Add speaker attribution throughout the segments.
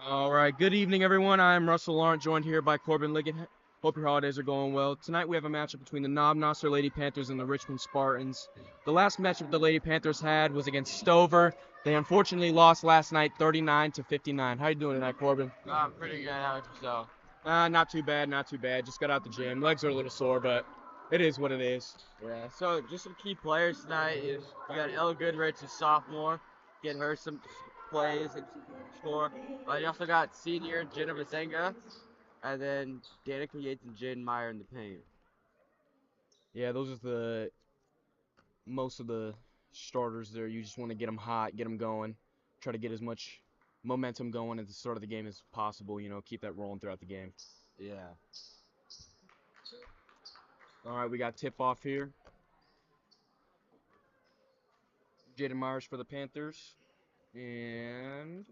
Speaker 1: All right, good evening, everyone. I'm Russell Lawrence, joined here by Corbin Liggett. Hope your holidays are going well. Tonight we have a matchup between the Noster Lady Panthers and the Richmond Spartans. The last matchup the Lady Panthers had was against Stover. They unfortunately lost last night, 39-59. How you doing tonight, Corbin?
Speaker 2: Pretty good. How about yourself?
Speaker 1: Not too bad, not too bad. Just got out the gym. Legs are a little sore, but it is what it is.
Speaker 2: Yeah. So just some key players tonight is you got Ella Goodrich, a sophomore, getting her some plays and score. You also got senior Jenna Basenga, and then Danica Yates and Jen Meyer in the paint.
Speaker 1: Yeah, those are the most of the starters there. You just want to get them hot, get them going, try to get as much momentum going at the start of the game as possible. Keep that rolling throughout the game.
Speaker 2: Yeah.
Speaker 1: All right, we got tip off here. Jaden Myers for the Panthers, and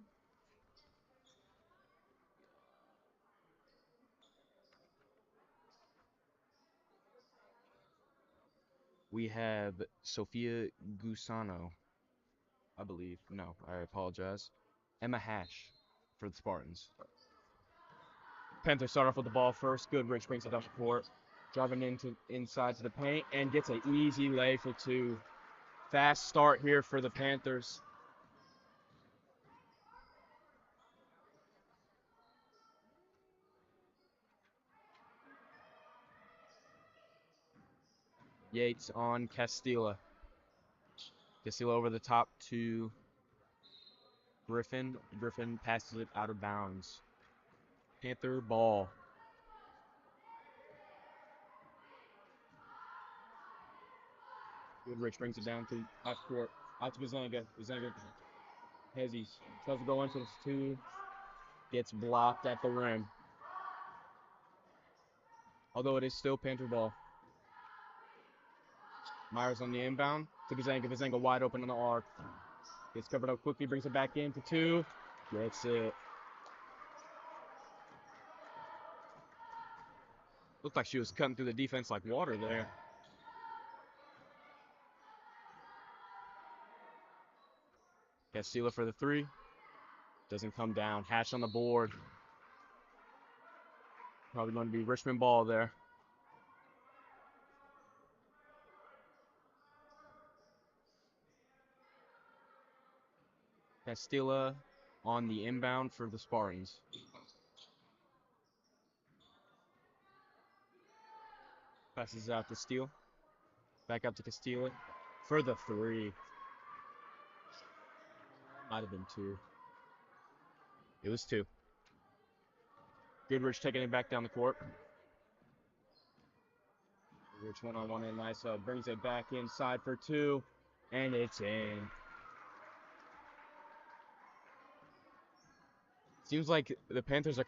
Speaker 1: we have Sophia Gusano, I believe. No, I apologize. Emma Hash for the Spartans. Panthers start off with the ball first. Goodrich brings it up the court, driving inside to the paint, and gets an easy lay for two. Fast start here for the Panthers. Yates on Castilla. Castilla over the top to Griffin. Griffin passes it out of bounds. Panther ball. Goodrich brings it down to half court. Out to Bazanga. Bazanga hezzies. Tries to go into the two. Gets blocked at the rim. Although it is still Panther ball. Myers on the inbound to Bazanga. Bazanga wide open on the arc. Gets covered up quickly. Brings it back in for two. Gets it. Looked like she was cutting through the defense like water there. Castilla for the three. Doesn't come down. Hash on the board. Probably going to be Richmond ball there. Castilla on the inbound for the Spartans. Passes out to Steele. Back up to Castilla for the three. Might have been two. It was two. Goodrich taking it back down the court. Goodrich one-on-one and nice. Brings it back inside for two. And it's in. Seems like the Panthers are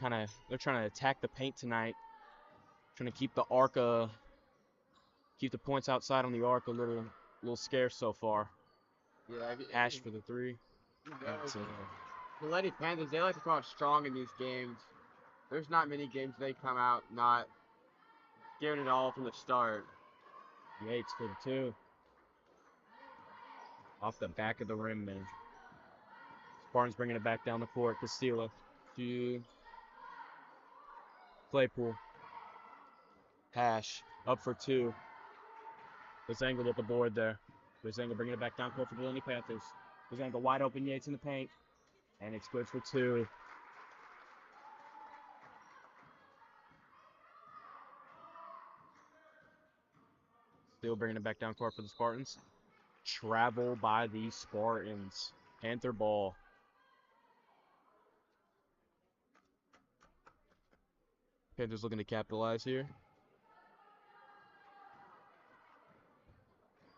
Speaker 1: they're trying to attack the paint tonight. Trying to keep the arc, keep the points outside on the arc a little scarce so far.
Speaker 2: Yeah.
Speaker 1: Hash for the three.
Speaker 2: The Lady Panthers, they like to come out strong in these games. There's not many games they come out not giving it all from the start.
Speaker 1: Yates for the two. Off the back of the rim, man. Spartans bringing it back down the court. Castilla to Claypool. Hash up for two. Bazanga with the board there. Bazanga bringing it back down court for the Lady Panthers. Bazanga wide open. Yates in the paint. And it's good for two. Still bringing it back down court for the Spartans. Travel by the Spartans. Panther ball. Panthers looking to capitalize here.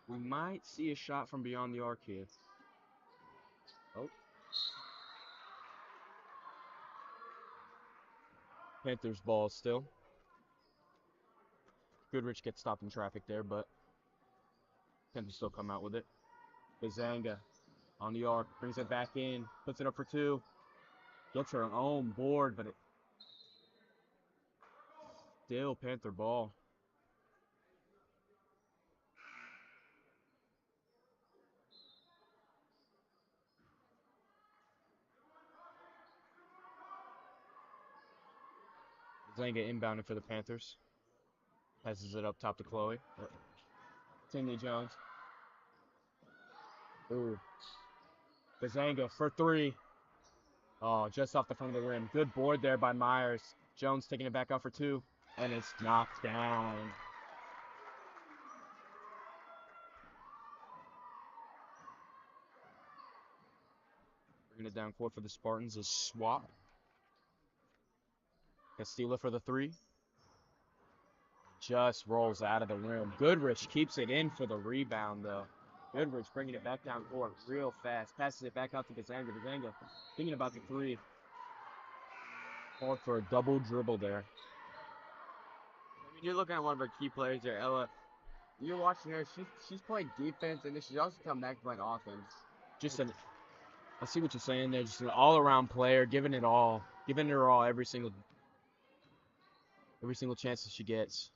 Speaker 1: We might see a shot from beyond the arc here. Oh. Panthers ball still. Goodrich gets stopped in traffic there, but Panthers still come out with it. Bazanga on the arc, brings it back in, puts it up for two. Gets her own board, but it still Panther ball. Zanga inbounding for the Panthers. Passes it up top to Chloe. Tinley Jones. Ooh. Bazanga for three. Oh, just off the front of the rim. Good board there by Myers. Jones taking it back out for two. And it's knocked down. Bringing it down court for the Spartans is Swap. Castilla for the three. Just rolls out of the rim. Goodrich keeps it in for the rebound, though. Goodrich bringing it back down court real fast. Passes it back out to Bazanga. Bazanga thinking about the three. Called for a double dribble there.
Speaker 2: I mean, you're looking at one of our key players there, Ella. You're watching her. She's playing defense, and then she's also come back playing offense.
Speaker 1: I see what you're saying there. Just an all-around player, giving it all, giving her all every single chance that she gets.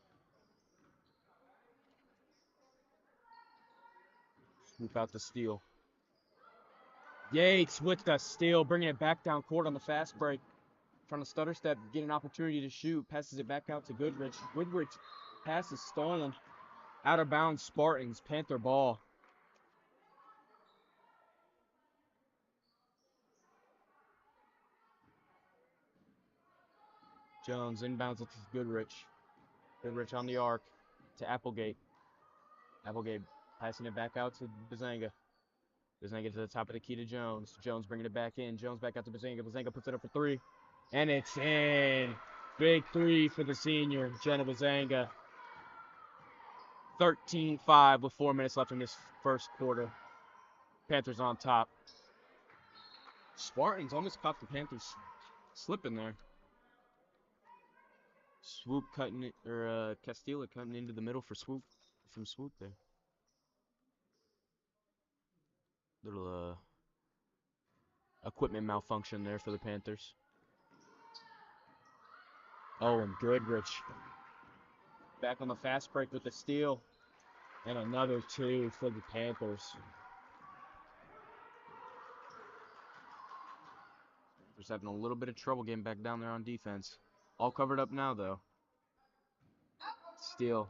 Speaker 1: Swoop out the steal. Yates with the steal, bringing it back down court on the fast break. Trying to stutter step, get an opportunity to shoot. Passes it back out to Goodrich. Goodrich pass is stolen. Out of bounds, Spartans. Panther ball. Jones inbounds it to Goodrich. Goodrich on the arc to Applegate. Applegate passing it back out to Bazanga. Bazanga to the top of the key to Jones. Jones bringing it back in. Jones back out to Bazanga. Bazanga puts it up for three. And it's in. Big three for the senior, Jenna Bazanga. 13-5 with 4 minutes left in this first quarter. Panthers on top. Spartans almost caught the Panthers slipping there. Swoop cutting it, or Castilla cutting into the middle for Swoop, from Swoop there. Little equipment malfunction there for the Panthers. Oh, and Goodrich back on the fast break with the steal. And another two for the Panthers. Just having a little bit of trouble getting back down there on defense. All covered up now, though. Steal.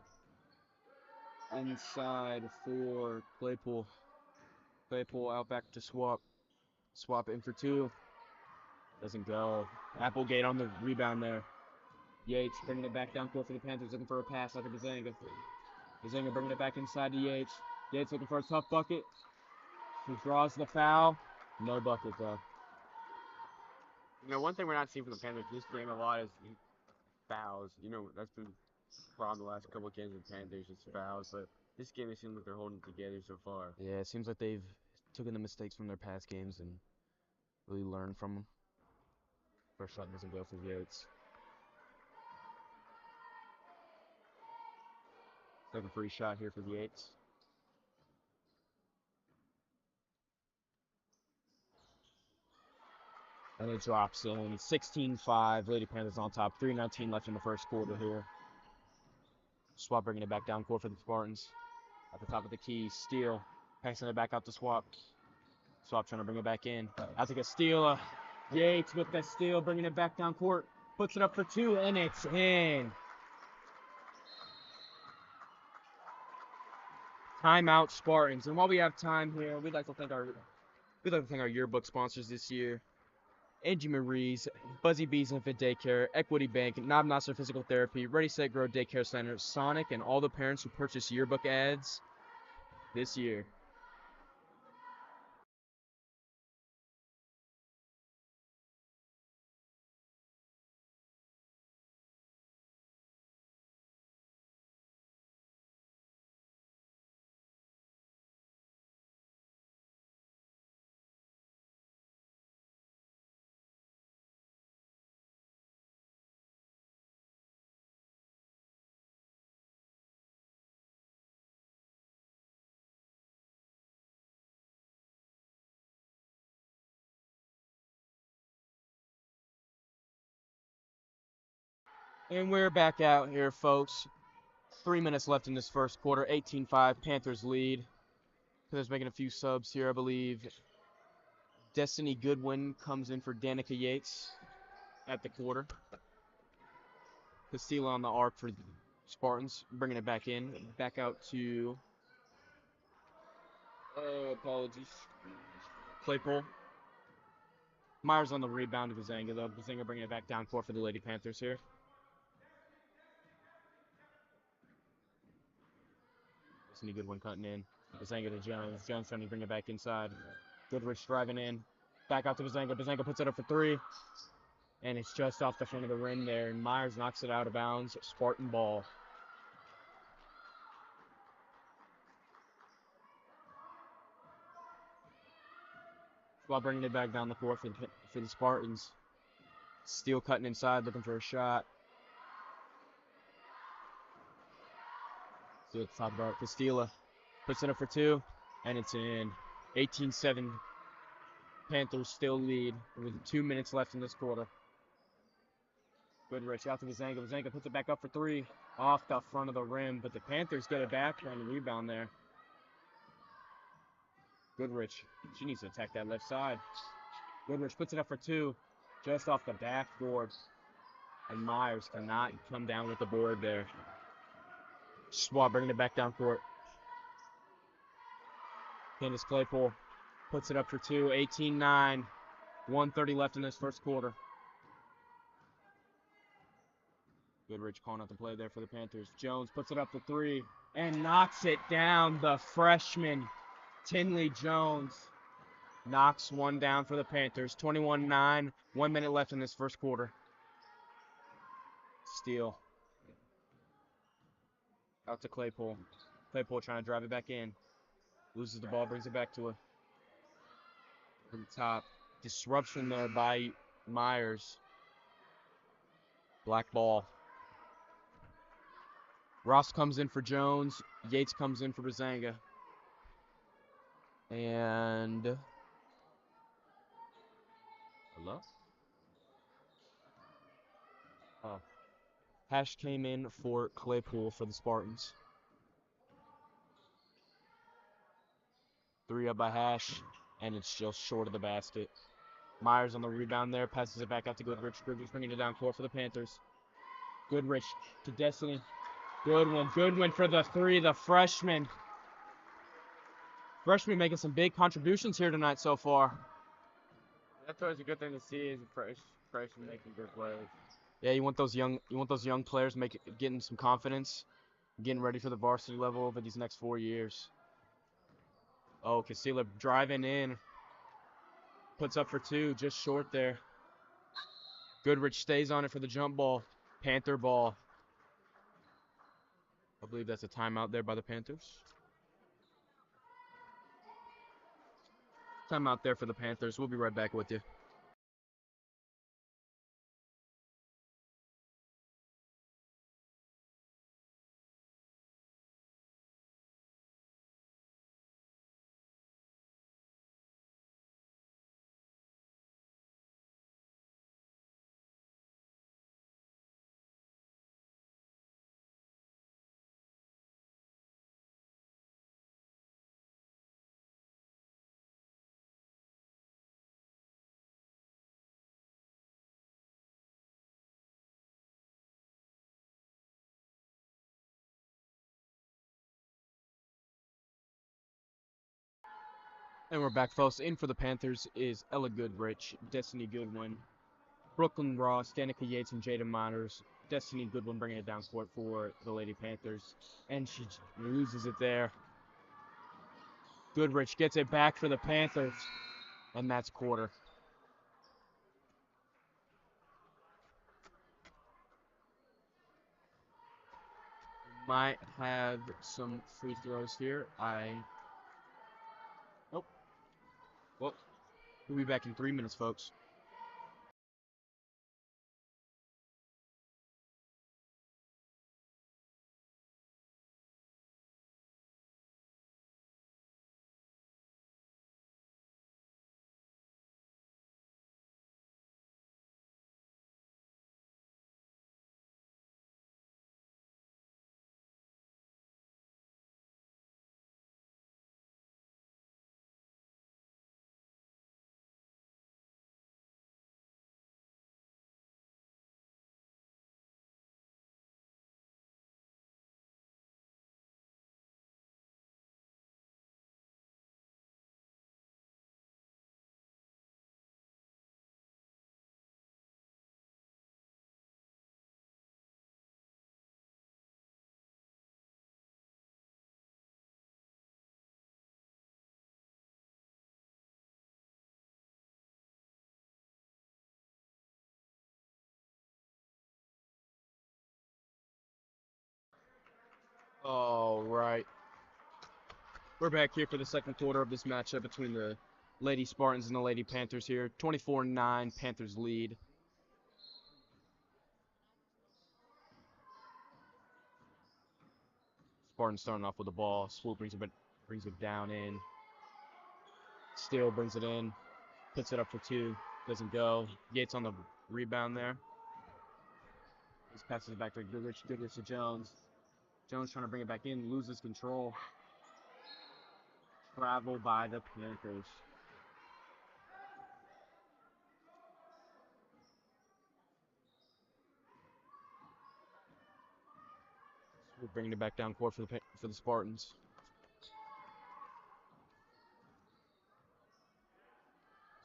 Speaker 1: Inside for Claypool. Claypool out back to Swap. Swap in for two. Doesn't go. Applegate on the rebound there. Yates bringing it back down court for the Panthers, looking for a pass out to Bazanga. Bazanga bringing it back inside to Yates. Yates looking for a tough bucket. He draws the foul. No bucket, though.
Speaker 2: You know, one thing we're not seeing from the Panthers this game a lot is fouls. You know, that's been the problem the last couple of games with the Panthers, is fouls. But this game, it seems like they're holding it together so far.
Speaker 1: Yeah, it seems like they've taken the mistakes from their past games and really learned from them. First shot doesn't go for Yates. Second free shot here for the Yates. And it drops in. 16-5. Lady Panthers on top. 3:19 left in the first quarter here. Swap bringing it back down court for the Spartans. At the top of the key. Steal. Passing it back out to Swap. Swap trying to bring it back in. Out to Castilla. Yates with that steal. Bringing it back down court. Puts it up for two. And it's in. Timeout Spartans. And while we have time here, we'd like to thank our yearbook sponsors this year. Angie Marie's, Buzzy Bees Infant Daycare, Equity Bank, Knob Noster Physical Therapy, Ready Set Grow Daycare Center, Sonic, and all the parents who purchase yearbook ads this year. And we're back out here, folks. 3 minutes left in this first quarter. 18-5, Panthers lead. Panthers making a few subs here, I believe. Destiny Goodwin comes in for Danica Yates at the quarter. Castilla on the arc for the Spartans, bringing it back in. Back out to, apologies, Claypool. Myers on the rebound to Bazanga, though. Bazanga bringing it back down court for the Lady Panthers here. Any good one cutting in. Bazanga to Jones. Jones trying to bring it back inside. Goodrich driving in. Back out to Bazanga. Bazanga puts it up for three. And it's just off the front of the rim there. And Myers knocks it out of bounds. Spartan ball. While bringing it back down the court for the Spartans. Steele cutting inside, looking for a shot. See what to talk about. Castilla puts it up for two, and it's in. 18-7. Panthers still lead with 2 minutes left in this quarter. Goodrich out to Bazanga. Bazanga puts it back up for three, off the front of the rim, but the Panthers get it back on the rebound there. Goodrich, she needs to attack that left side. Goodrich puts it up for two, just off the backboard. And Myers cannot come down with the board there. Schwab bringing it back down court. Candace Claypool puts it up for two. 18-9. 1:30 left in this first quarter. Goodrich calling out the play there for the Panthers. Jones puts it up for three and knocks it down. The freshman, Tinley Jones, knocks one down for the Panthers. 21-9. 1 minute left in this first quarter. Steele. Out to Claypool. Claypool trying to drive it back in. Loses the ball, brings it back to her. From the top. Disruption there by Myers. Black ball. Ross comes in for Jones. Yates comes in for Bazanga. And hello? Oh. Hash came in for Claypool for the Spartans. Three up by Hash, and it's just short of the basket. Myers on the rebound there, passes it back out to Goodrich. Goodrich bringing it down court for the Panthers. Goodrich to Destiny. Goodwin for the three, the freshman. Freshman making some big contributions here tonight so far.
Speaker 2: That's always a good thing to see is a freshman making good plays.
Speaker 1: Yeah, you want those young players getting some confidence, getting ready for the varsity level over these next 4 years. Oh, Casilla driving in. Puts up for two, just short there. Goodrich stays on it for the jump ball. Panther ball. I believe that's a timeout there by the Panthers. Timeout there for the Panthers. We'll be right back with you. And we're back, folks. In for the Panthers is Ella Goodrich, Destiny Goodwin, Brooklyn Ross, Danica Yates, and Jada Myers. Destiny Goodwin bringing it down court for the Lady Panthers. And she loses it there. Goodrich gets it back for the Panthers. And that's quarter. Might have some free throws here. Nope. Well, we'll be back in 3 minutes, folks. All right. We're back here for the second quarter of this matchup between the Lady Spartans and the Lady Panthers here. 24-9, Panthers lead. Spartans starting off with the ball. Swoop brings it down in. Steele brings it in. Puts it up for two. Doesn't go. Yates on the rebound there. Just passes it back to Goodrich. Goodrich to Jones. Jones trying to bring it back in. Loses control. Travel by the Panthers. We're bringing it back down court for the Spartans.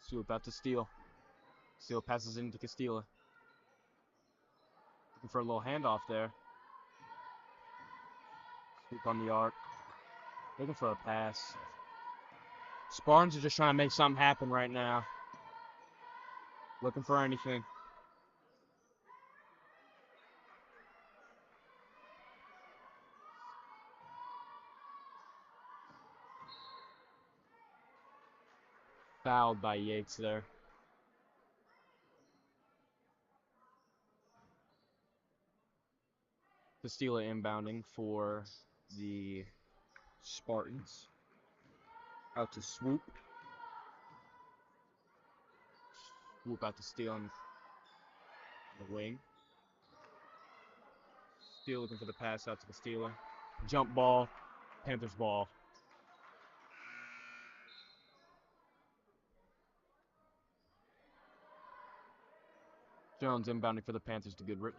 Speaker 1: Swoop out to Steele. Steele passes it into Castilla. Looking for a little handoff there. Swoop on the arc. Looking for a pass. Spartans are just trying to make something happen right now. Looking for anything. Fouled by Yates there. Castilla inbounding for the Spartans. Out to Swoop. Swoop out to Steele on the wing. Steele looking for the pass out to Castilla. Jump ball. Panthers ball. Jones inbounding for the Panthers to Goodrich.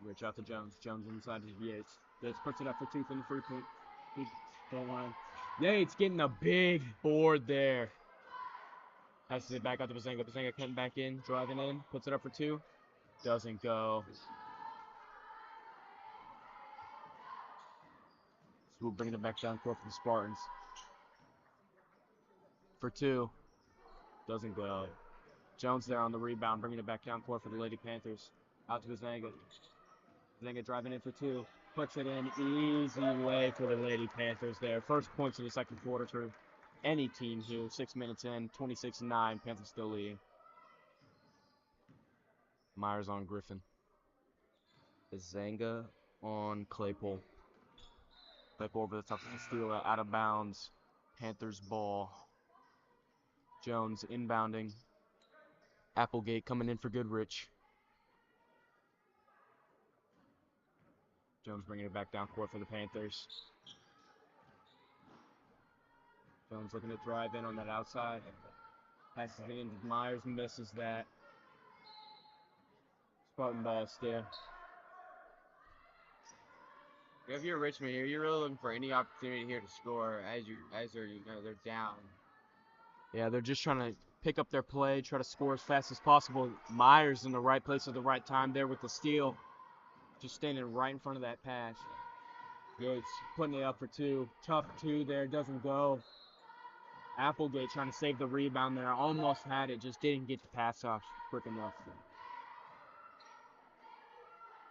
Speaker 1: Goodrich out to Jones. Jones inside to Yates. Yates puts it up for two from the free throw line. Yates getting a big board there. Passes it back out to Bazenga. Bazenga cutting back in, driving in, puts it up for two. Doesn't go. Swoop bringing it back down court for the Spartans. For two. Doesn't go. Jones there on the rebound, bringing it back down court for the Lady Panthers. Out to Bazenga. Bazenga driving in for two. Puts it in. Easy way for the Lady Panthers there. First points in the second quarter for any team here. 6 minutes in. 26-9. Panthers still leading. Myers on Griffin. Bazenga on Claypool. Claypool over the top of the Steeler. Out of bounds. Panthers ball. Jones inbounding. Applegate coming in for Goodrich. Jones bringing it back down court for the Panthers. Jones looking to drive in on that outside. Passes it in. Myers misses that. Spartan ball still.
Speaker 2: If you're Richmond here, you're really looking for any opportunity here to score as they're down.
Speaker 1: Yeah, they're just trying to pick up their play, try to score as fast as possible. Myers in the right place at the right time there with the steal. Just standing right in front of that pass. Good. Putting it up for two. Tough two there. Doesn't go. Applegate trying to save the rebound there. Almost had it. Just didn't get the pass off quick enough.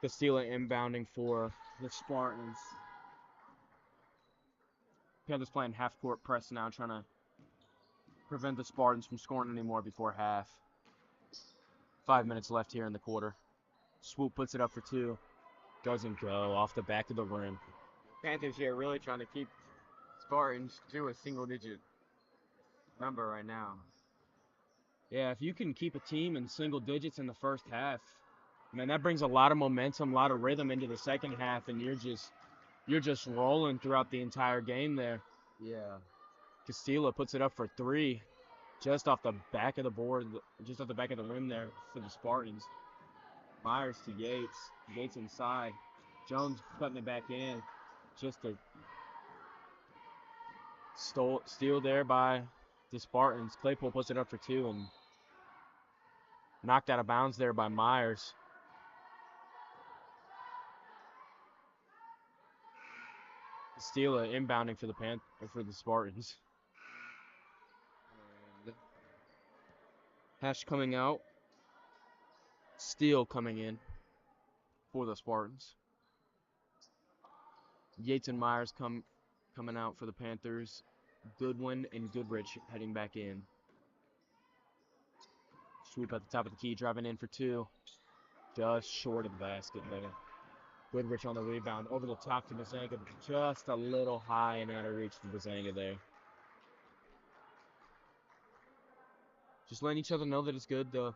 Speaker 1: Castilla inbounding for the Spartans. Panthers playing half-court press now, trying to prevent the Spartans from scoring anymore before half. 5 minutes left here in the quarter. Swoop puts it up for two. Doesn't go. Off the back of the rim.
Speaker 2: Panthers here really trying to keep Spartans to a single-digit number right now.
Speaker 1: Yeah, if you can keep a team in single digits in the first half, man, that brings a lot of momentum, a lot of rhythm into the second half, and you're just rolling throughout the entire game there.
Speaker 2: Yeah.
Speaker 1: Castilla puts it up for three, just off the back of the board, just off the back of the rim there for the Spartans. Myers to Yates. Yates inside. Jones cutting it back in. Just a steal there by the Spartans. Claypool puts it up for two and knocked out of bounds there by Myers. Steele inbounding for the Spartans. Hash coming out. Steele coming in for the Spartans. Yates and Myers coming out for the Panthers. Goodwin and Goodrich heading back in. Swoop at the top of the key, driving in for two. Just short of the basket there. Goodrich on the rebound, over the top to Mazanga, just a little high and out of reach for Mazanga there. Just letting each other know that it's good, though.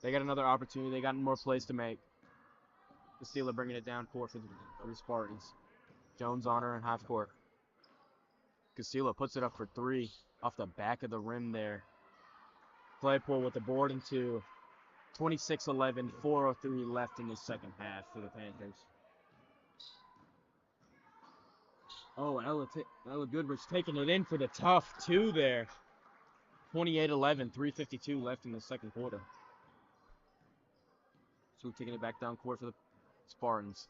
Speaker 1: They got another opportunity. They got more plays to make. The Steelers bringing it down court for the Spartans. Jones on her in half court. Castillo puts it up for three off the back of the rim there. Claypool with the board and two. 26-11, 4:03 left in the second half for the Panthers. Oh, Ella Goodrich taking it in for the tough two there. 28-11, 3:52 left in the second quarter. So we're taking it back down court for the Spartans.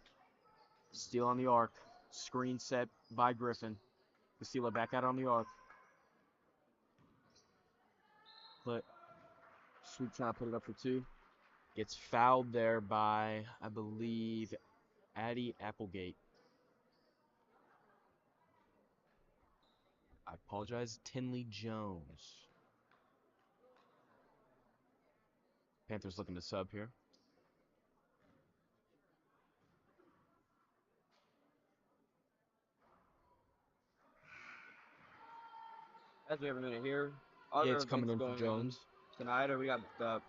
Speaker 1: Steal on the arc. Screen set by Griffin. Castillo back out on the arc. But Swoop trying to put it up for two. Gets fouled there by, I believe, Addie Applegate. I apologize, Tinley Jones. Panthers looking to sub here.
Speaker 2: As we have a minute here,
Speaker 1: Yeah, it's coming in for Jones.
Speaker 2: Tonight, we got the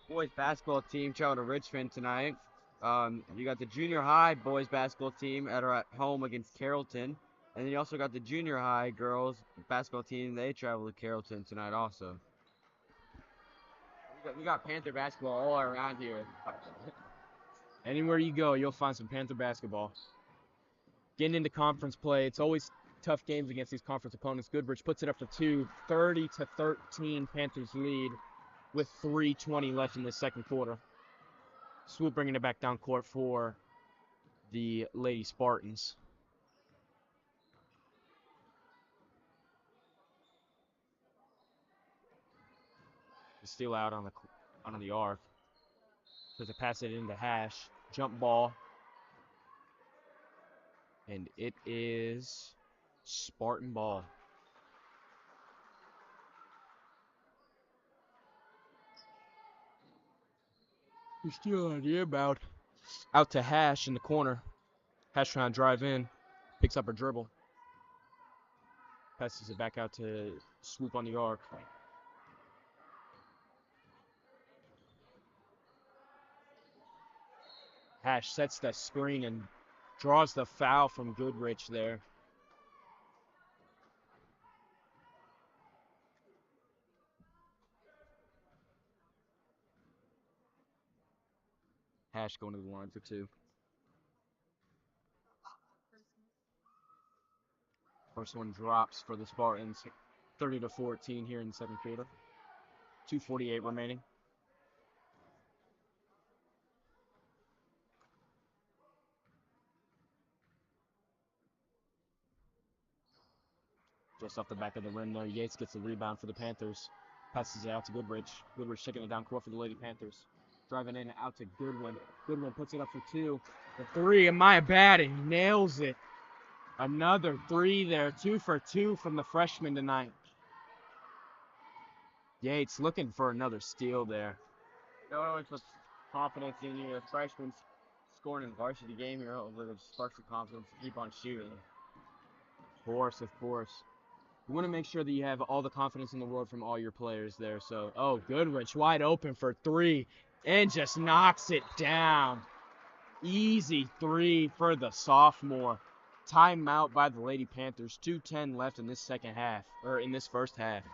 Speaker 2: boys basketball team traveling to Richmond tonight. You got the junior high boys basketball team at home against Carrollton. And then you also got the junior high girls basketball team. They travel to Carrollton tonight also. We got Panther basketball all around here.
Speaker 1: Anywhere you go, you'll find some Panther basketball. Getting into conference play, it's always tough games against these conference opponents. Goodrich puts it up for two, 30-13 Panthers lead with 3:20 left in the second quarter. Swoop bringing it back down court for the Lady Spartans. Steal out on the arc. Does it pass it into Hash? Jump ball. And it is Spartan ball. We steal on the inbound. Out to Hash in the corner. Hash trying to drive in. Picks up her dribble. Passes it back out to Swoop on the arc. Hash sets the screen and draws the foul from Goodrich there. Hash going to the line for two. First one drops for the Spartans. 30-14 here in the second quarter. 2:48 remaining. Just off the back of the rim there. Yates gets the rebound for the Panthers. Passes it out to Goodrich. Goodrich taking it down court for the Lady Panthers. Driving in out to Goodwin. Goodwin puts it up for two. The three, Amaya bad, and he nails it. Another three there. 2 for 2 from the freshman tonight. Yates looking for another steal there.
Speaker 2: No one always puts confidence in you. Freshmen scoring in the varsity game here over the sparks of confidence to keep on shooting.
Speaker 1: Of course. You want to make sure that you have all the confidence in the world from all your players there. So, Goodrich wide open for three and just knocks it down. Easy three for the sophomore. Timeout by the Lady Panthers. 2:10 left in this first half.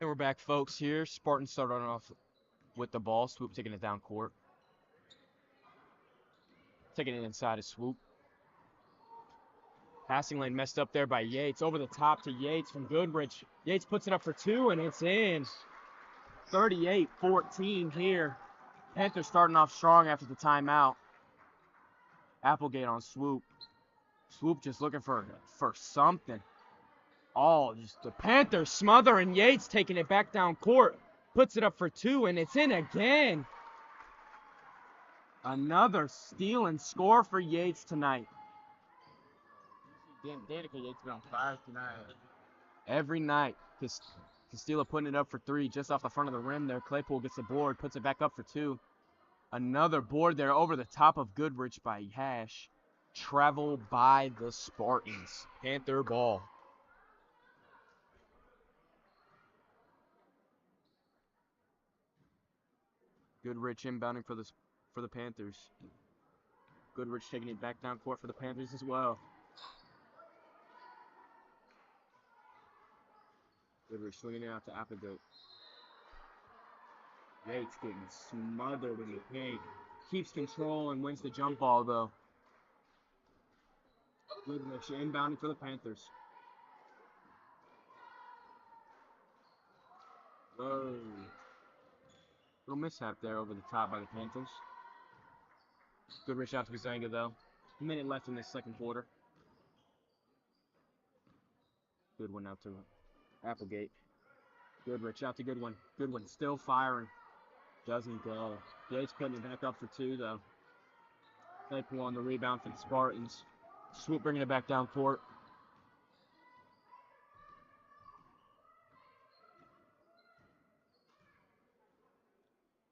Speaker 1: And we're back, folks, here. Spartans started off with the ball. Swoop taking it down court. Taking it inside of Swoop. Passing lane messed up there by Yates. Over the top to Yates from Goodrich. Yates puts it up for two, and it's in. 38-14 here. Panthers starting off strong after the timeout. Applegate on Swoop. Swoop just looking for something. Oh, just the Panthers smothering Yates, taking it back down court. Puts it up for two, and it's in again. Another steal and score for Yates tonight.
Speaker 2: Danica Yates been on fire tonight.
Speaker 1: Every night, Castilla putting it up for three just off the front of the rim there. Claypool gets the board, puts it back up for two. Another board there over the top of Goodrich by Hash. Travel by the Spartans. Panther ball. Goodrich inbounding for the Panthers. Goodrich taking it back down court for the Panthers as well. Goodrich swinging it out to Applegate. Yates getting smothered in the paint. Keeps control and wins the jump ball, though. Goodrich inbounding for the Panthers. Whoa. Little mishap there over the top by the Panthers. Goodrich out to Guzanga, though. A minute left in this second quarter. Good one out to Applegate. Goodrich out to Goodwin. Goodwin still firing. Doesn't go. Yates putting it back up for two, though. Claypool on the rebound for the Spartans. Swoop bringing it back down court.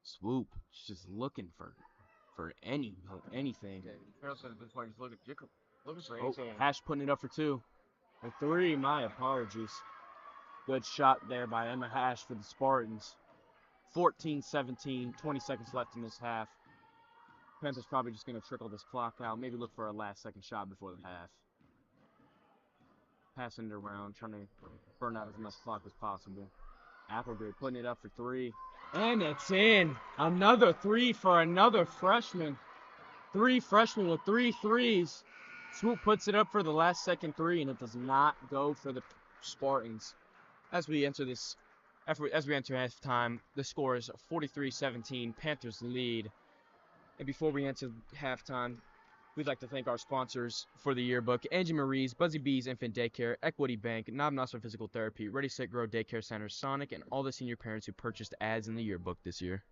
Speaker 1: Swoop just looking for anything. Oh, Hash putting it up for two. A three, my apologies. Good shot there by Emma Hash for the Spartans. 14-17, 20 seconds left in this half. Panthers probably just going to trickle this clock out. Maybe look for a last-second shot before the half. Passing it around, trying to burn out as much clock as possible. Applegate putting it up for three. And it's in. Another three for another freshman. Three freshmen with 3 threes. Swoop puts it up for the last second three, and it does not go for the Spartans. As we enter halftime, the score is 43-17. Panthers lead. And before we enter halftime, we'd like to thank our sponsors for the yearbook: Angie Marie's, Buzzy Bees Infant Daycare, Equity Bank, Noster Physical Therapy, Ready Set Grow Daycare Center, Sonic, and all the senior parents who purchased ads in the yearbook this year.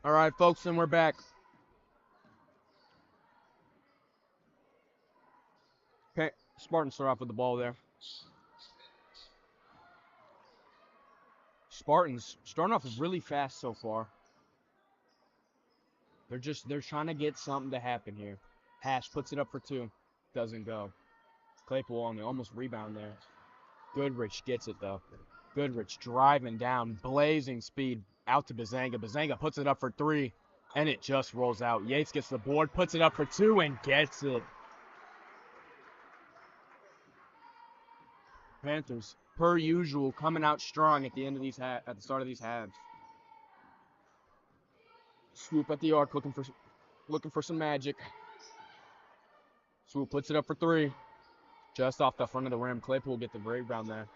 Speaker 1: All right, folks, and we're back. Okay, Spartans start off with the ball there. Spartans starting off really fast so far. They're trying to get something to happen here. Hash puts it up for 2. Doesn't go. Claypool on the almost rebound there. Goodrich gets it though. Goodrich driving down, blazing speed out to Bazanga. Bazanga puts it up for 3, and it just rolls out. Yates gets the board, puts it up for 2, and gets it. Panthers, per usual, coming out strong at the end of these at the start of these halves. Swoop at the arc, looking for some magic. Swoop puts it up for 3, just off the front of the rim. Claypool get the rebound there.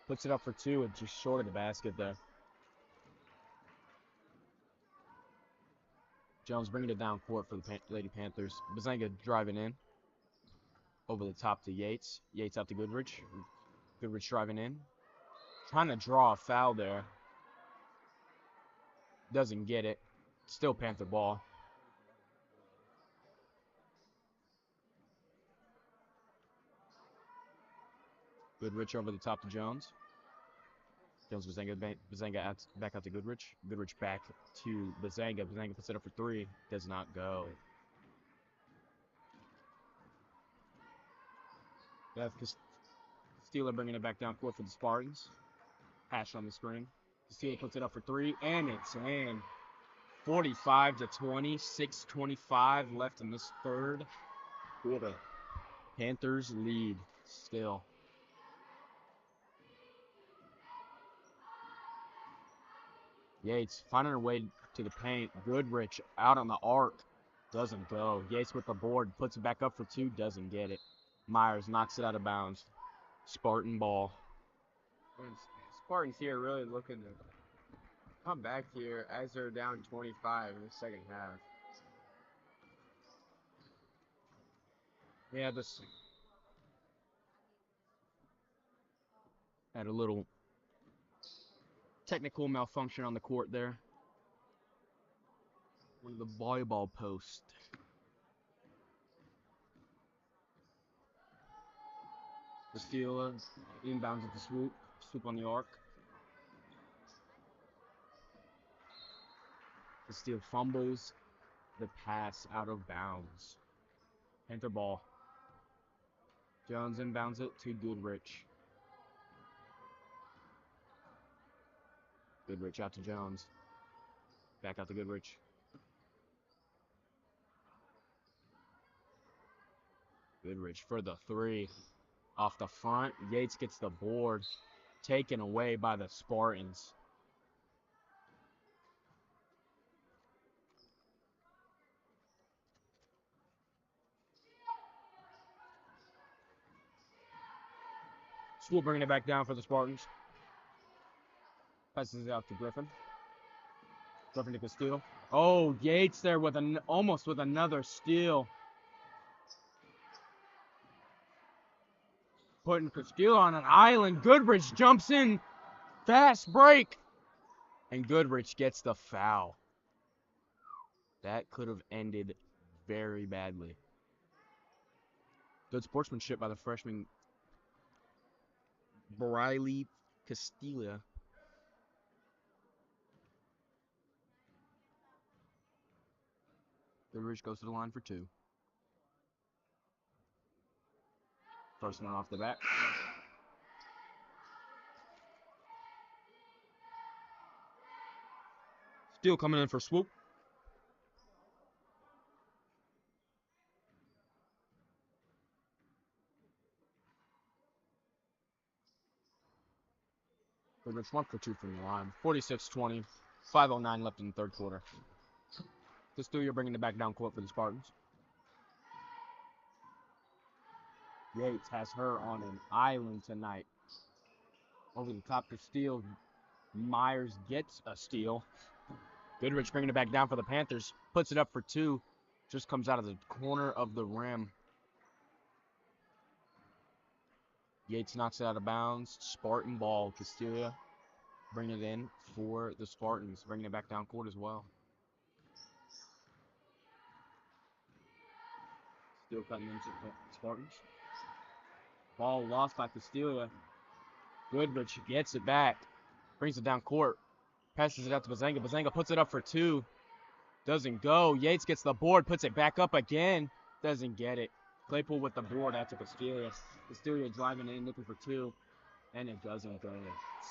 Speaker 1: Puts it up for 2 and just short of the basket there. Jones bringing it down court for the Lady Panthers. Bazanga driving in. Over the top to Yates. Yates out to Goodrich. Goodrich driving in. Trying to draw a foul there. Doesn't get it. Still Panther ball. Goodrich over the top to Jones. Jones, Bazanga back out to Goodrich. Goodrich back to Bazanga. Bazanga puts it up for 3. Does not go. That's Steeler bringing it back down court for the Spartans. Hash on the screen. Steeler puts it up for 3, and it's in. 45-20, 6:25 left in this third quarter. Panthers lead still. Yates finding her way to the paint. Goodrich out on the arc. Doesn't go. Yates with the board. Puts it back up for 2. Doesn't get it. Myers knocks it out of bounds. Spartan ball.
Speaker 2: Spartans here really looking to come back here as they're down 25 in the second half.
Speaker 1: Yeah, this had a little technical malfunction on the court there. One of the volleyball posts. The steal inbounds at the swoop. Swoop on the arc. The steal fumbles the pass out of bounds. Panther ball. Jones inbounds it to Goodrich. Goodrich out to Jones. Back out to Goodrich. Goodrich for the 3. Off the front. Yates gets the board. Taken away by the Spartans. Swoop bringing it back down for the Spartans. Passes it out to Griffin. Griffin to Castillo. Oh, Yates there with almost with another steal. Putting Castillo on an island. Goodrich jumps in. Fast break. And Goodrich gets the foul. That could have ended very badly. Good sportsmanship by the freshman Briley Castilla. Goodrich goes to the line for 2. First one off the bat. Steele coming in for swoop. Goodrich 1 for 2 from the line. 46-20. 5:09 left in the third quarter. Castillo bringing it back down court for the Spartans. Yates has her on an island tonight. Over the top to steal. Myers gets a steal. Goodrich bringing it back down for the Panthers. Puts it up for 2. Just comes out of the corner of the rim. Yates knocks it out of bounds. Spartan ball, Castillo. bringing it in for the Spartans, bringing it back down court as well. Still cutting into the Spartans. Ball lost by Castelia. Goodrich gets it back. Brings it down court. Passes it out to Bazanga. Bazanga puts it up for 2. Doesn't go. Yates gets the board. Puts it back up again. Doesn't get it. Claypool with the board after Castelia. Castelia driving in, looking for 2. And it doesn't go.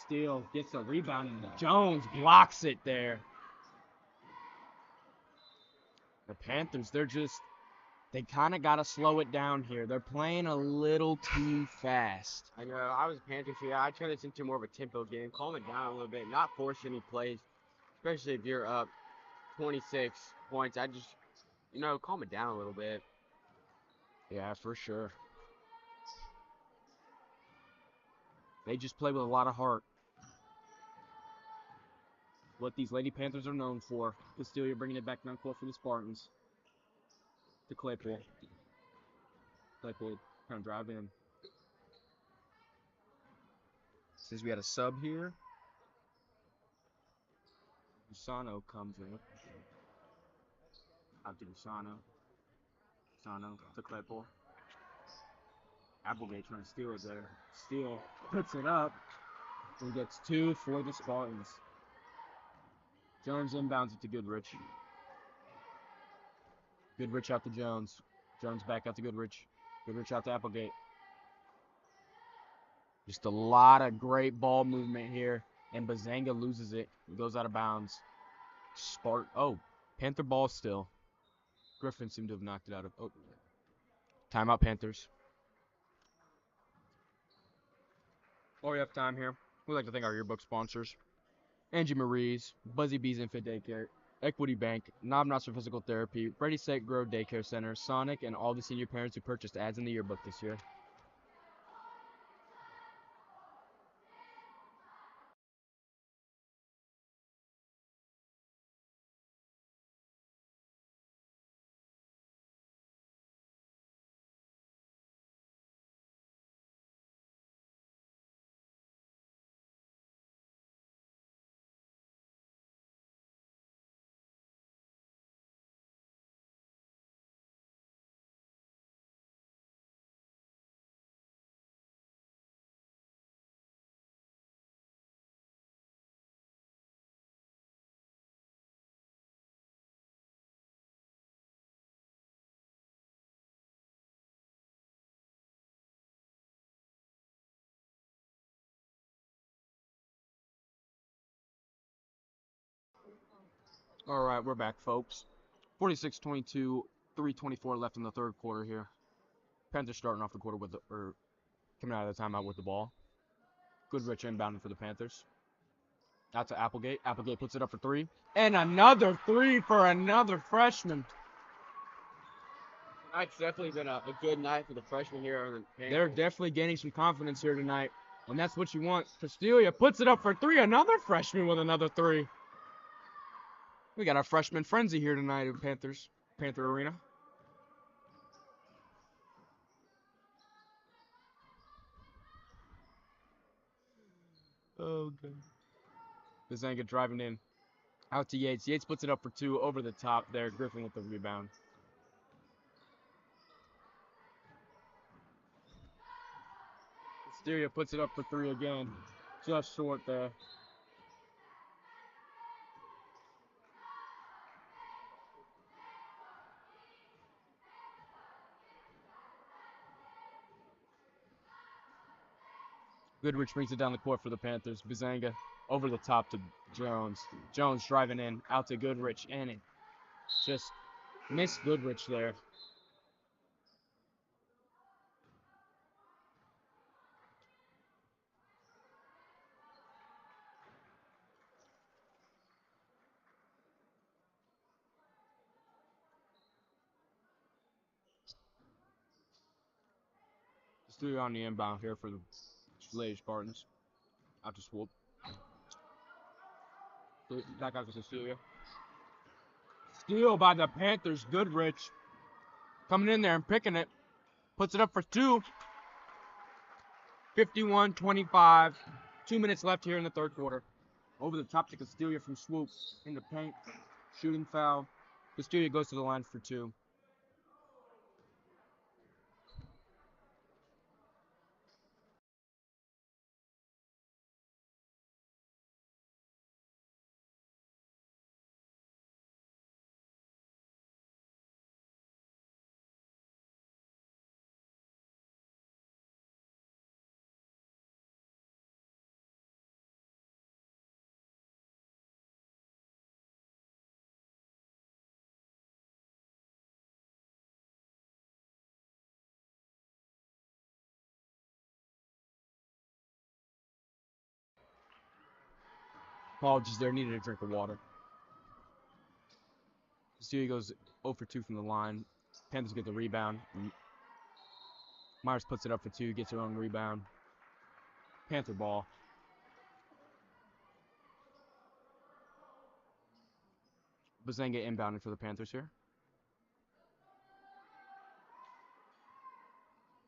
Speaker 1: Steele gets the rebound. And Jones blocks it there. The Panthers, they kind of got to slow it down here. They're playing a little too fast.
Speaker 2: I know. I was a Panthers here. I turn this into more of a tempo game. Calm it down a little bit. Not force any plays, especially if you're up 26 points. I just, calm it down a little bit.
Speaker 1: Yeah, for sure. They just play with a lot of heart. What these Lady Panthers are known for. Castelia bringing it back down court for the Spartans. To Claypool. Claypool trying to drive in. Says we had a sub here. Gusano comes in. Out to Gusano. Gusano to Claypool. Applegate trying to steal it there. Steele puts it up and gets 2 for the Spartans. Jones inbounds it to Goodrich. Goodrich out to Jones. Jones back out to Goodrich. Goodrich out to Applegate. Just a lot of great ball movement here. And Bazanga loses it. It goes out of bounds. Panther ball still. Griffin seemed to have knocked it out of. Timeout Panthers. While we have time here, we'd like to thank our yearbook sponsors. Angie Marie's, Buzzy Bees Infant Daycare, Equity Bank, Noster Physical Therapy, Ready Set Grow Daycare Center, Sonic, and all the senior parents who purchased ads in the yearbook this year. All right, we're back, folks. 46-22, 3:24 left in the third quarter here. Panthers starting off the quarter coming out of the timeout with the ball. Goodrich inbounding for the Panthers. Out to Applegate. Applegate puts it up for 3. And another 3 for another freshman.
Speaker 2: It's definitely been a good night for the freshmen here on the Panthers.
Speaker 1: They're definitely gaining some confidence here tonight. And that's what you want. Castelia puts it up for 3. Another freshman with another 3. We got our freshman frenzy here tonight at Panther Arena. Oh, God. Bazanga driving in. Out to Yates. Yates puts it up for 2 over the top there. Griffin with the rebound. Castelia puts it up for 3 again. Just short there. Goodrich brings it down the court for the Panthers. Bazanga over the top to Jones. Jones driving in. Out to Goodrich. And it just missed Goodrich there. Still on the inbound here for the Lady Spartans. Out to Swoop. Back out to Cecilia. Steal by the Panthers. Goodrich coming in there and picking it. Puts it up for 2. 51-25. 2 minutes left here in the third quarter.
Speaker 2: Over the top to Castilla from swoop. In the paint. Shooting foul. Castilla goes to the line for 2. Apologies there, needed a drink of water. Castilla goes 0 for 2 from the line. Panthers get the rebound. Myers puts it up for 2, gets her own rebound. Panther ball. Bazenga inbounding for the Panthers here.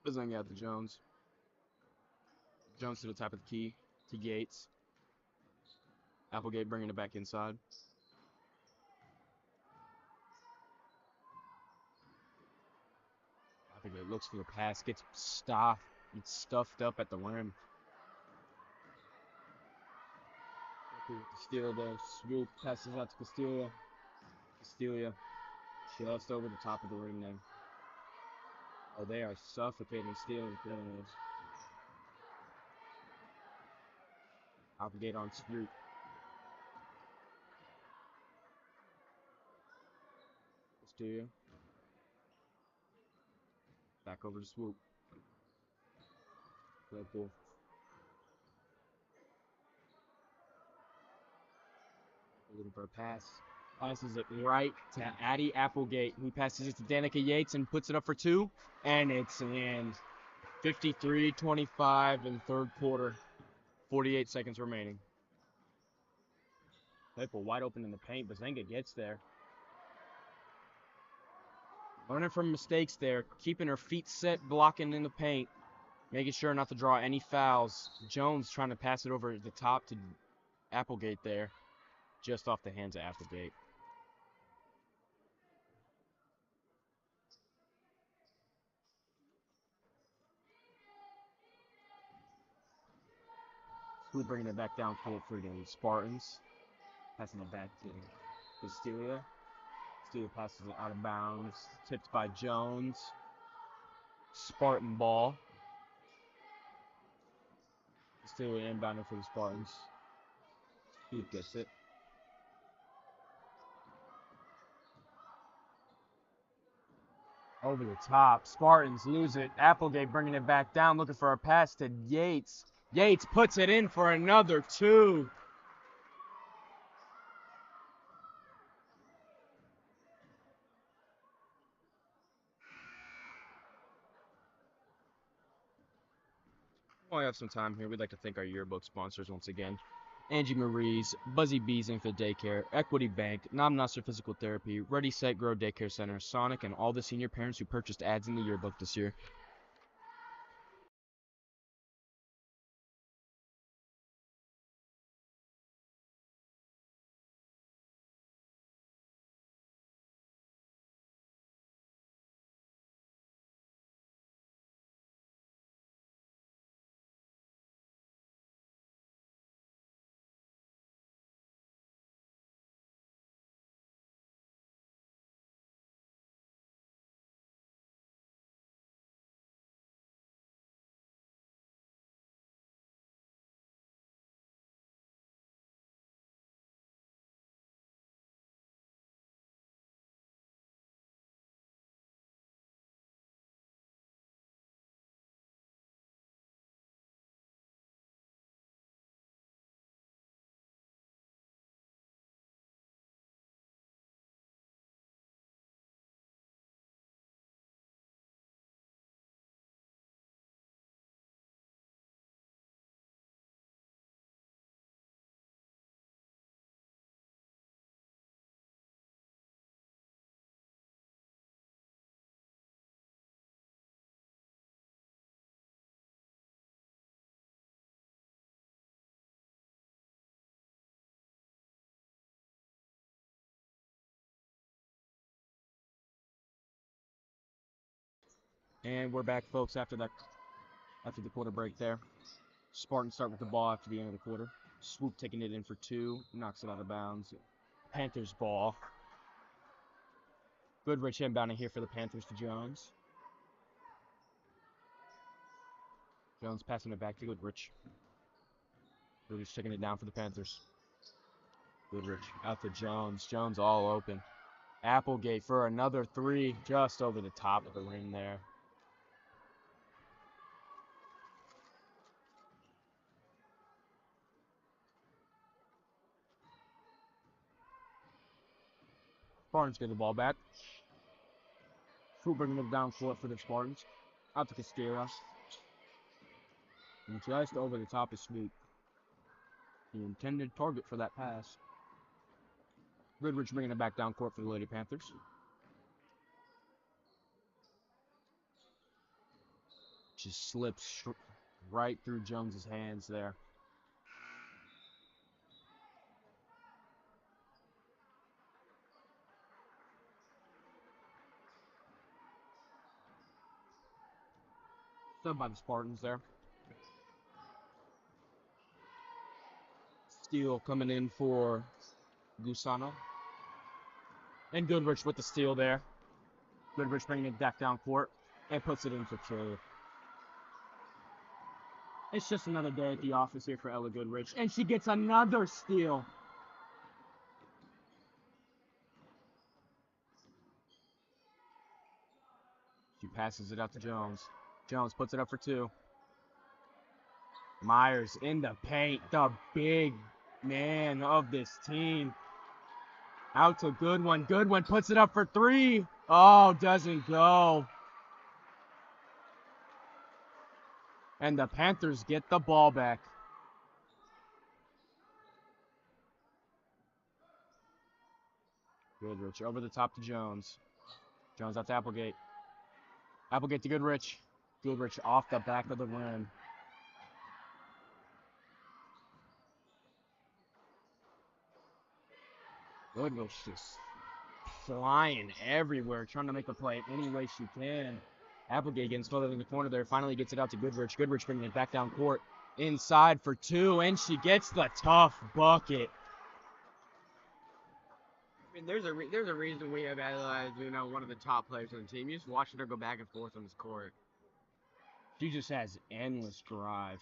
Speaker 2: Bazenga out to Jones. Jones to the top of the key to Yates. Applegate bringing it back inside. Applegate looks for the pass, gets stuffed up at the rim. Castilla there, swoop, passes out to Castilla. Castilla just over the top of the ring there. Oh, they are suffocating Steele and Castilla. Applegate on swoop. Castilla. Back over to swoop. Liverpool. Looking for a pass. Passes it right to Addie Applegate, who passes it to Danica Yates and puts it up for 2. And it's in. 53-25 in third quarter. 48 seconds remaining. Liverpool wide open in the paint. Bazenga gets there. Learning from mistakes there. Keeping her feet set, blocking in the paint. Making sure not to draw any fouls. Jones trying to pass it over the top to Applegate there. Just off the hands of Applegate. Who's bringing it back down court for the Spartans. Passing it back to Castilla. Castilla passes it out of bounds. Tipped by Jones. Spartan ball. Castilla inbounding for the Spartans. He gets it. Over the top. Spartans lose it. Applegate bringing it back down, looking for a pass to Yates. Yates puts it in for another 2. While we have some time here, we'd like to thank our yearbook sponsors once again. Angie Marie's, Buzzy Bees Inc. Daycare, Equity Bank, Noster Physical Therapy, Ready Set Grow Daycare Center, Sonic, and all the senior parents who purchased ads in the yearbook this year.
Speaker 1: And we're back, folks, after the quarter break there. Spartans start with the ball after the end of the quarter. Swoop taking it in for 2, knocks it out of bounds. Panthers ball. Goodrich inbounding here for the Panthers to Jones. Jones passing it back to Goodrich. Goodrich taking it down for the Panthers. Goodrich out to Jones. Jones all open. Applegate for another 3, just over the top of the rim there. Spartans get the ball back. Swoop bringing it down court for the Spartans. Out to Castillo. And just over the top of Swoop. The intended target for that pass. Goodrich bringing it back down court for the Lady Panthers. Just slips right through Jones's hands there. Sub by the Spartans there. Steal coming in for Gusano. And Goodrich with the steal there. Goodrich bringing it back down court and puts it in for 2. It's just another day at the office here for Ella Goodrich. And she gets another steal. She passes it out to Jones. Jones puts it up for 2. Myers in the paint, the big man of this team. Out to Goodwin. Goodwin puts it up for 3. Oh, doesn't go. And the Panthers get the ball back. Goodrich over the top to Jones. Jones out to Applegate. Applegate to Goodrich. Goodrich off the back of the rim. Goodrich just flying everywhere, trying to make a play any way she can. Applegate getting smothered in the corner there. Finally gets it out to Goodrich. Goodrich bringing it back down court. Inside for 2, and she gets the tough bucket.
Speaker 2: I mean, there's a reason we have analyzed, one of the top players on the team. You just watching her go back and forth on this court.
Speaker 1: She just has endless drive.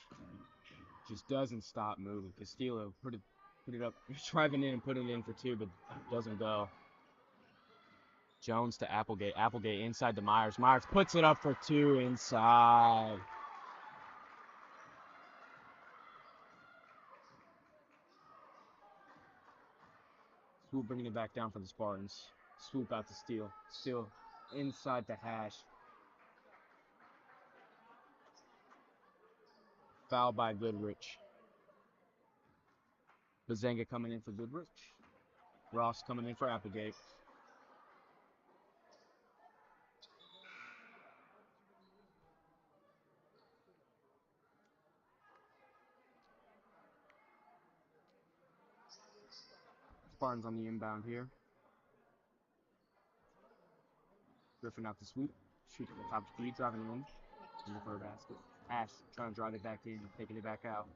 Speaker 1: Just doesn't stop moving. Castillo put it up, driving in and put it in for 2, but doesn't go. Jones to Applegate. Applegate inside to Myers. Myers puts it up for 2 inside. Swoop bringing it back down for the Spartans. Swoop out to Steele. Steele inside to Hash. Foul by Goodrich. Bazanga coming in for Goodrich. Ross coming in for Applegate. Spartans on the inbound here. Griffin out to Swoop. Shooting the top speed, driving in. Looking for a basket. Ash trying to drive it back in, taking it back out.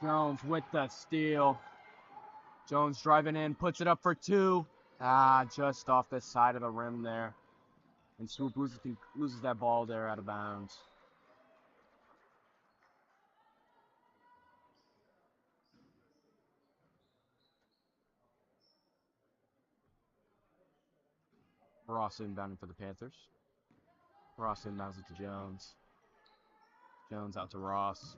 Speaker 1: Jones with the steal. Jones driving in, puts it up for 2. Just off the side of the rim there. And Swoop loses that ball there out of bounds. Ross inbounding for the Panthers. Ross inbounds it to Jones. Jones out to Ross.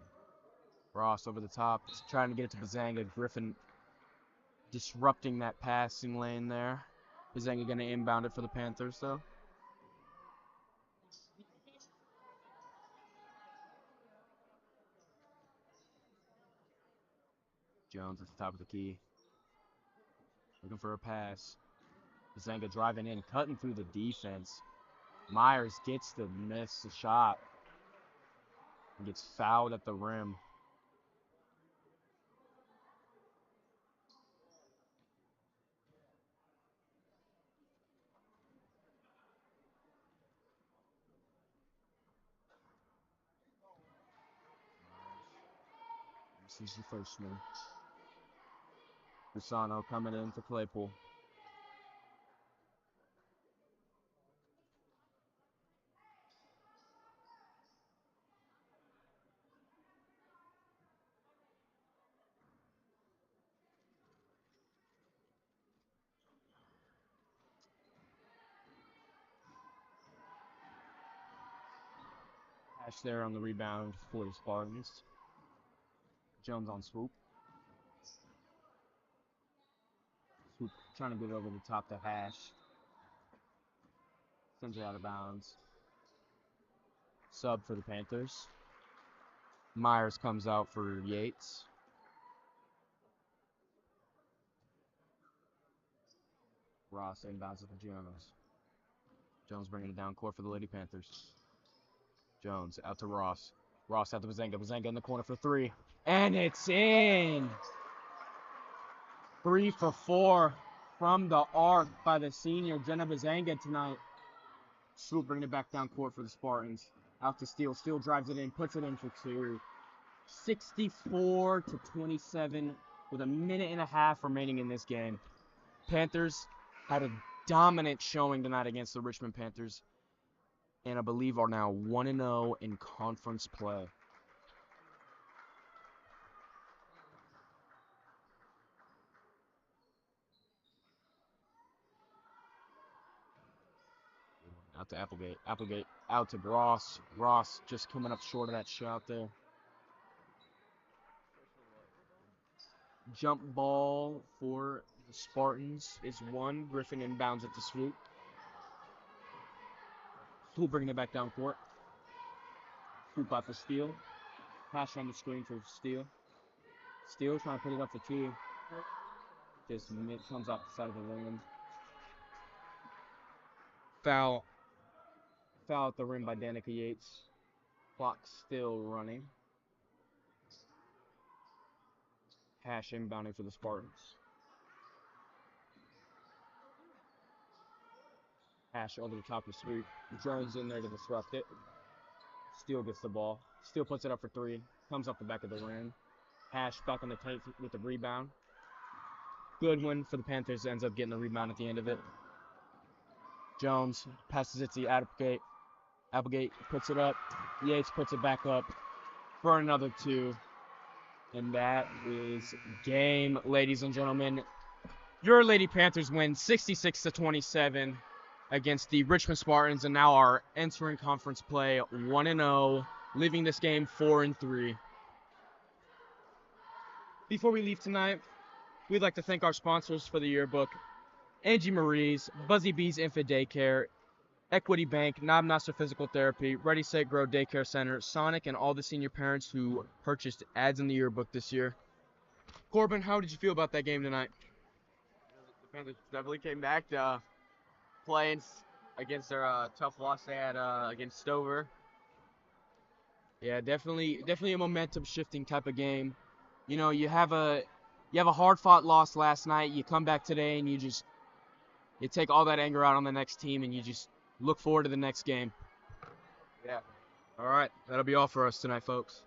Speaker 1: Ross over the top, trying to get it to Bazanga. Griffin disrupting that passing lane there. Bazanga going to inbound it for the Panthers, though. Jones at the top of the key. Looking for a pass. Bazanga driving in, cutting through the defense. Myers gets to miss the shot. And gets fouled at the rim. This is the first one. Gusano coming in for Claypool. Ash there on the rebound for the Spartans. Jones on swoop. Swoop trying to get over the top to Hash. Sends it out of bounds. Sub for the Panthers. Myers comes out for Yates. Ross inbounds it for Jones. Jones bringing it down court for the Lady Panthers. Jones out to Ross. Ross out to Bazenga. Bazenga in the corner for three. And it's in! 3 for 4 from the arc by the senior Jenna Bazenga tonight. Swoop bringing it back down court for the Spartans. Out to Steele. Steele drives it in, puts it in for two. 64-27 with a minute and a half remaining in this game. Panthers had a dominant showing tonight against the Richmond Panthers, and I believe are now 1-0 in conference play. Out to Applegate. Applegate out to Ross. Ross just coming up short of that shot there. Jump ball for the Spartans is one. Griffin inbounds at the swoop. Swoop bringing it back down court. Swoop out for Steele. Pass on the screen for Steele. Steele trying to put it up for two. Just comes off the side of the rim. Foul at the rim by Danica Yates. Clock still running. Hash inbounding for the Spartans. Hash over the top of the sweep. Jones in there to disrupt it. Steele gets the ball. Steele puts it up for three. Comes off the back of the rim. Hash back on the tank with the rebound. Good one for the Panthers. Ends up getting the rebound at the end of it. Jones passes it to Applegate. Applegate puts it up. Yates puts it back up for another two. And that is game, ladies and gentlemen. Your Lady Panthers win 66-27 against the Richmond Spartans, and now are entering conference play 1-0, leaving this game 4-3. Before we leave tonight, we'd like to thank our sponsors for the yearbook: Angie Marie's, Buzzy Bees Infant Daycare, Equity Bank, Noster Physical Therapy, Ready Set Grow Daycare Center, Sonic, and all the senior parents who purchased ads in the yearbook this year. Corbin, how did you feel about that game tonight?
Speaker 2: The Panthers definitely came back to playing against their tough loss they had against Stover.
Speaker 1: Yeah, definitely a momentum shifting type of game. You know, you have a hard fought loss last night. You come back today and you take all that anger out on the next team, and you just look forward to the next game.
Speaker 2: Yeah.
Speaker 1: All right, that'll be all for us tonight, folks.